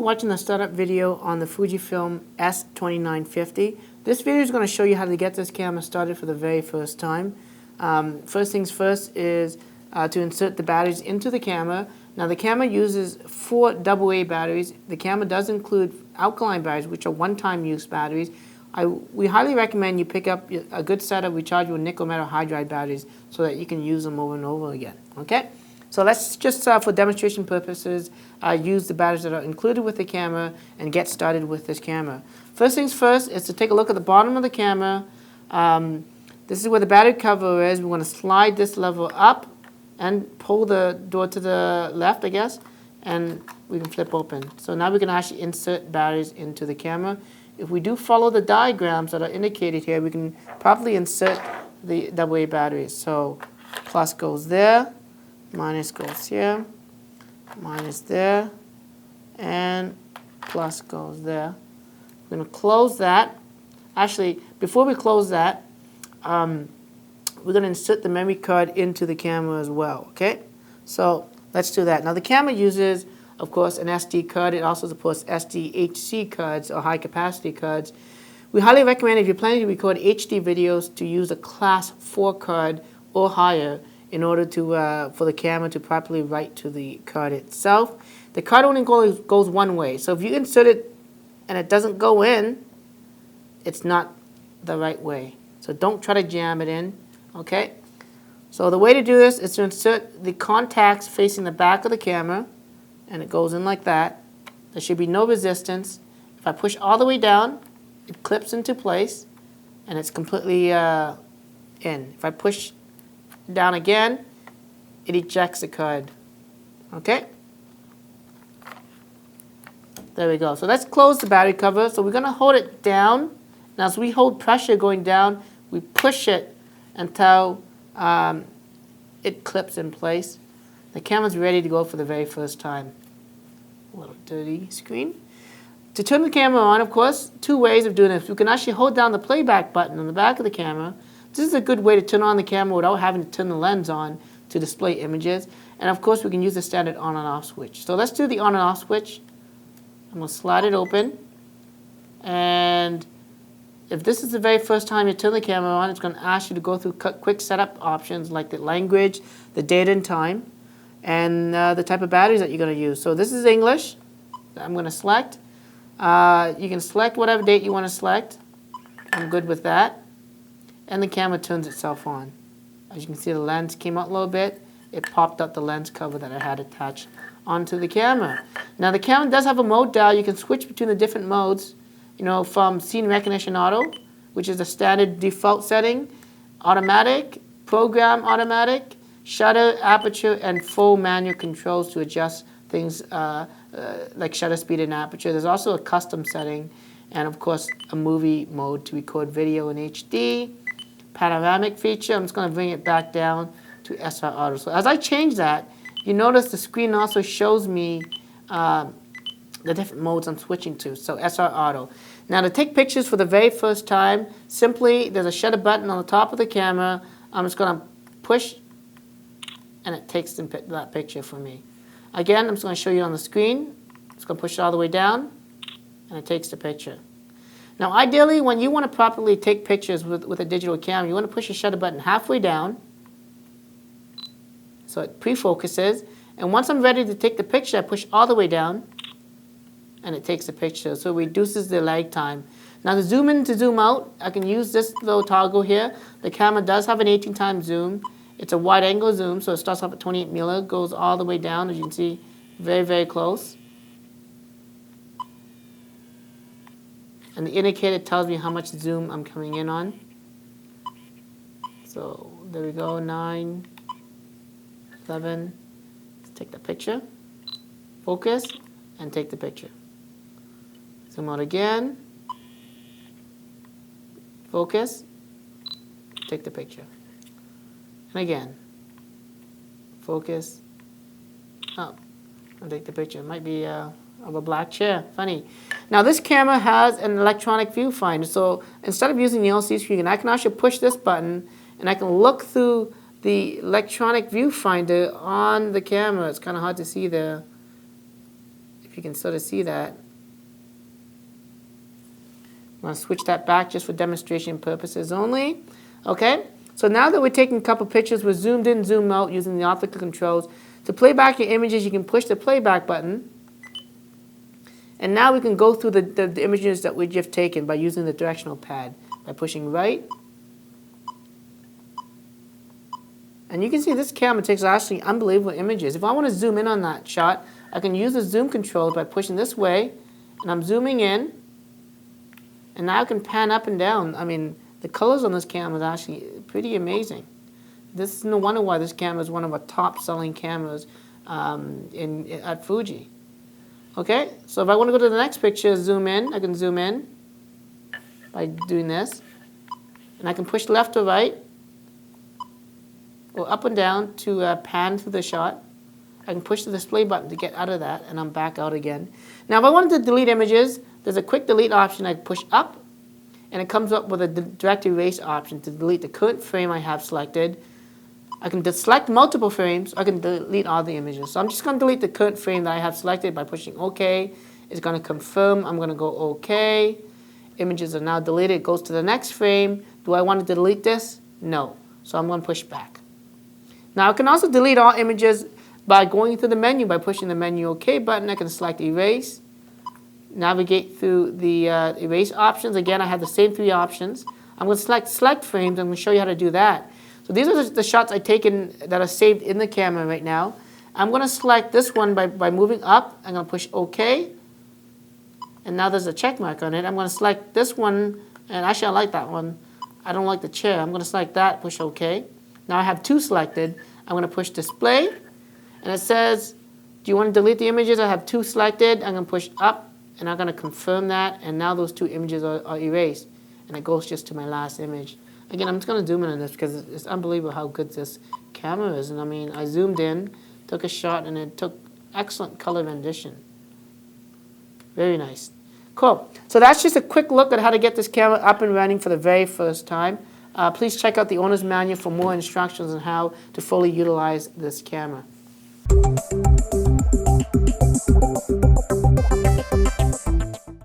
for watching the startup video on the Fujifilm S2950. This video is going to show you how to get this camera started for the very first time. First things first is to insert the batteries into the camera. Now the camera uses 4 AA batteries. The camera does include alkaline batteries, which are one-time use batteries. We highly recommend you pick up a good set of rechargeable nickel metal hydride batteries so that you can use them over and over again. Okay? So let's just, for demonstration purposes, use the batteries that are included with the camera and get started with this camera. First things first is to take a look at the bottom of the camera. This is where the battery cover is. We want to slide this lever up and pull the door to the left, I guess, and we can flip open. So now we can actually insert batteries into the camera. If we do follow the diagrams that are indicated here, we can properly insert the AA batteries. So plus goes there. Minus goes here, minus there, and plus goes there. We're going to close that. Actually, before we close that, we're going to insert the memory card into the camera as well, okay? So let's do that. Now the camera uses, of course, an SD card. It also supports SDHC cards or high capacity cards. We highly recommend, if you're planning to record HD videos, to use a class 4 card or higher in order to for the camera to properly write to the card itself. The card only goes one way. So if you insert it and it doesn't go in, it's not the right way. So don't try to jam it in, okay? So the way to do this is to insert the contacts facing the back of the camera, and it goes in like that. There should be no resistance. If I push all the way down, it clips into place, and it's completely in. If I push down again, it ejects the card. Okay? There we go. So let's close the battery cover. So we're going to hold it down. Now as we hold pressure going down, we push it until it clips in place. The camera's ready to go for the very first time. A little dirty screen. To turn the camera on, of course, 2 ways of doing this. We can actually hold down the playback button on the back of the camera. This is a good way to turn on the camera without having to turn the lens on to display images. And of course, we can use the standard on and off switch. So let's do the on and off switch. I'm going to slide it open. And if this is the very first time you turn the camera on, it's going to ask you to go through quick setup options like the language, the date and time, and the type of batteries that you're going to use. So this is English. I'm going to select. You can select whatever date you want to select. I'm good with that. And the camera turns itself on. As you can see, the lens came out a little bit. It popped up the lens cover that I had attached onto the camera. Now the camera does have a mode dial. You can switch between the different modes, you know, from scene recognition auto, which is a standard default setting, automatic, program automatic, shutter, aperture, and full manual controls to adjust things like shutter speed and aperture. There's also a custom setting, and of course a movie mode to record video in HD. Panoramic feature. I'm just going to bring it back down to SR Auto. So as I change that, you notice the screen also shows me the different modes I'm switching to. So SR Auto. Now to take pictures for the very first time, simply there's a shutter button on the top of the camera. I'm just going to push and it takes that picture for me. Again, I'm just going to show you on the screen. It's going to push it all the way down and it takes the picture. Now ideally, when you want to properly take pictures with a digital camera, you want to push the shutter button halfway down so it pre-focuses. And once I'm ready to take the picture, I push all the way down and it takes the picture. So it reduces the lag time. Now to zoom in, to zoom out, I can use this little toggle here. The camera does have an 18 times zoom. It's a wide angle zoom, so it starts off at 28 milli, goes all the way down, as you can see, very, very close. And the indicator tells me how much zoom I'm coming in on. So there we go, 9, 11. Let's take the picture. Focus and take the picture. Zoom out again. Focus. Take the picture. And again. Focus. Up. And take the picture. It might be of a black chair. Funny. Now this camera has an electronic viewfinder, so instead of using the LCD screen, I can actually push this button and I can look through the electronic viewfinder on the camera. It's kind of hard to see there. if you can sort of see that. I'm going to switch that back just for demonstration purposes only. Okay, so now that we're taking a couple pictures, we're zoomed in, zoomed out using the optical controls. To play back your images, you can push the playback button. And now we can go through the images that we just taken by using the directional pad. By pushing right. And you can see this camera takes actually unbelievable images. If I want to zoom in on that shot, I can use the zoom controls by pushing this way. And I'm zooming in. And now I can pan up and down. I mean, the colors on this camera is actually pretty amazing. This is no wonder why this camera is one of our top-selling cameras at Fuji. Okay, so if I want to go to the next picture, zoom in, I can zoom in by doing this. And I can push left or right, or up and down to pan through the shot. I can push the display button to get out of that, and I'm back out again. Now, if I wanted to delete images, there's a quick delete option. I can push up, and it comes up with a direct erase option to delete the current frame I have selected. I can select multiple frames. I can delete all the images. So I'm just going to delete the current frame that I have selected by pushing OK. It's going to confirm. I'm going to go OK. Images are now deleted. It goes to the next frame. Do I want to delete this? No. So I'm going to push back. Now I can also delete all images by going through the menu by pushing the menu OK button. I can select Erase. Navigate through the erase options. Again, I have the same three options. I'm going to select frames. I'm going to show you how to do that. So these are the shots I've taken that are saved in the camera right now. I'm going to select this one by moving up. I'm going to push OK. And now there's a check mark on it. I'm going to select this one. And actually, I like that one. I don't like the chair. I'm going to select that, push OK. Now I have two selected. I'm going to push Display. And it says, do you want to delete the images? I have two selected. I'm going to push up. And I'm going to confirm that, and now those two images are erased. And it goes just to my last image. Again, I'm just going to zoom in on this because it's unbelievable how good this camera is. And I mean, I zoomed in, took a shot, and it took excellent color rendition. Very nice. Cool. So that's just a quick look at how to get this camera up and running for the very first time. Please check out the owner's manual for more instructions on how to fully utilize this camera.